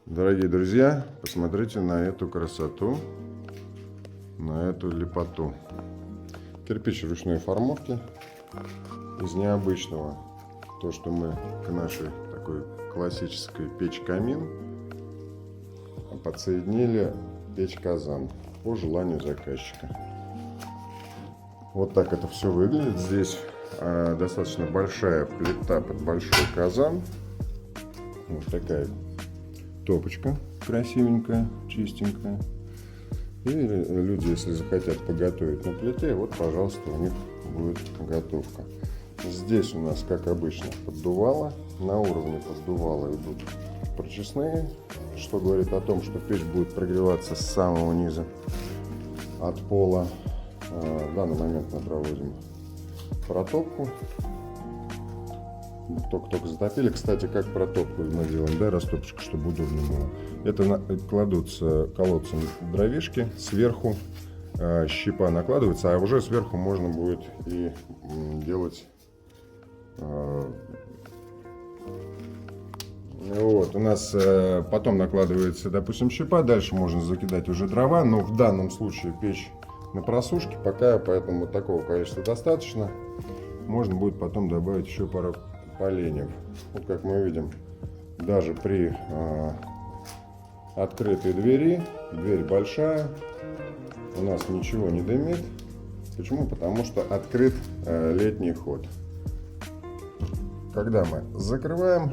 Дорогие друзья, посмотрите на эту красоту, на эту лепоту. Кирпич ручной формовки из необычного. То, что мы к нашей такой классической печь-камин подсоединили печь-казан по желанию заказчика. Вот так это все выглядит. Здесь достаточно большая плита под большой казан. Вот такая топочка красивенькая, чистенькая. И люди, если захотят поготовить на плите, вот, пожалуйста, у них будет готовка. Здесь у нас, как обычно, поддувало. На уровне поддувала идут прочистные, что говорит о том, что печь будет прогреваться с самого низа от пола. В данный момент мы проводим протопку. Только затопили. Кстати, как протопку мы делаем, да, растопочку, чтобы удобно было. Это кладутся колодцем дровишки, сверху щепа накладывается, а уже сверху можно будет и делать. Вот, у нас потом накладывается, допустим, щепа, дальше можно закидать уже дрова, но в данном случае печь на просушке пока, поэтому такого количества достаточно. Можно будет потом добавить еще пару поленьев. Вот как мы видим, даже при открытой двери, дверь большая, у нас ничего не дымит. Почему? Потому что открыт летний ход. Когда мы закрываем,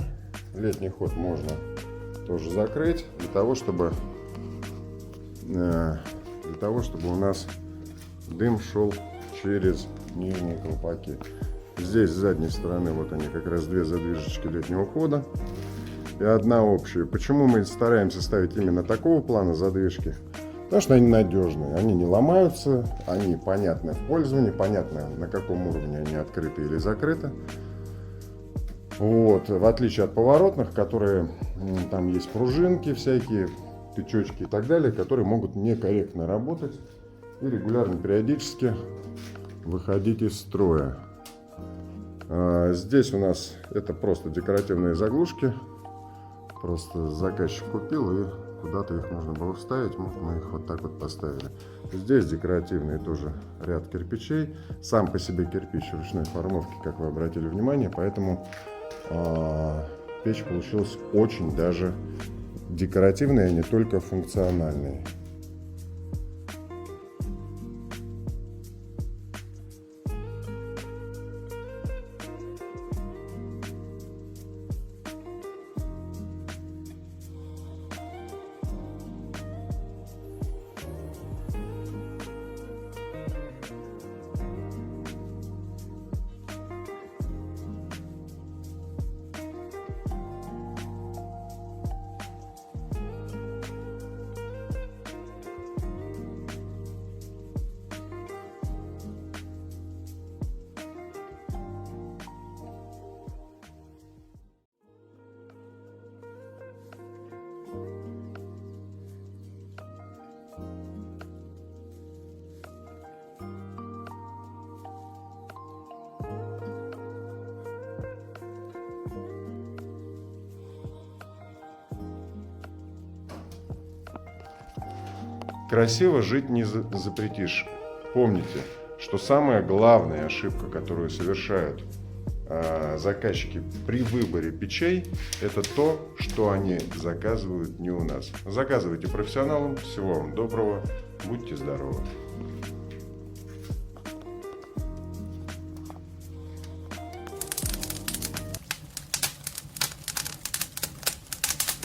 летний ход можно тоже закрыть, для того, чтобы у нас дым шел через нижние колпаки. Здесь с задней стороны вот они как раз две задвижечки летнего хода и одна общая. Почему мы стараемся ставить именно такого плана задвижки? Потому что они надежные, они не ломаются, они понятны в пользовании, понятно, на каком уровне они открыты или закрыты. Вот, в отличие от поворотных, которые там есть пружинки всякие, тычочки и так далее, которые могут некорректно работать и регулярно, периодически выходить из строя. Здесь у нас это просто декоративные заглушки. Просто заказчик купил, и куда-то их нужно было вставить. Мы их вот так вот поставили. Здесь декоративный тоже ряд кирпичей. Сам по себе кирпич ручной формовки, как вы обратили внимание. Поэтому печь получилась очень даже декоративная, а не только функциональная. Красиво жить не запретишь. Помните, что самая главная ошибка, которую совершают заказчики при выборе печей, это то, что они заказывают не у нас. Заказывайте профессионалам. Всего вам доброго. Будьте здоровы.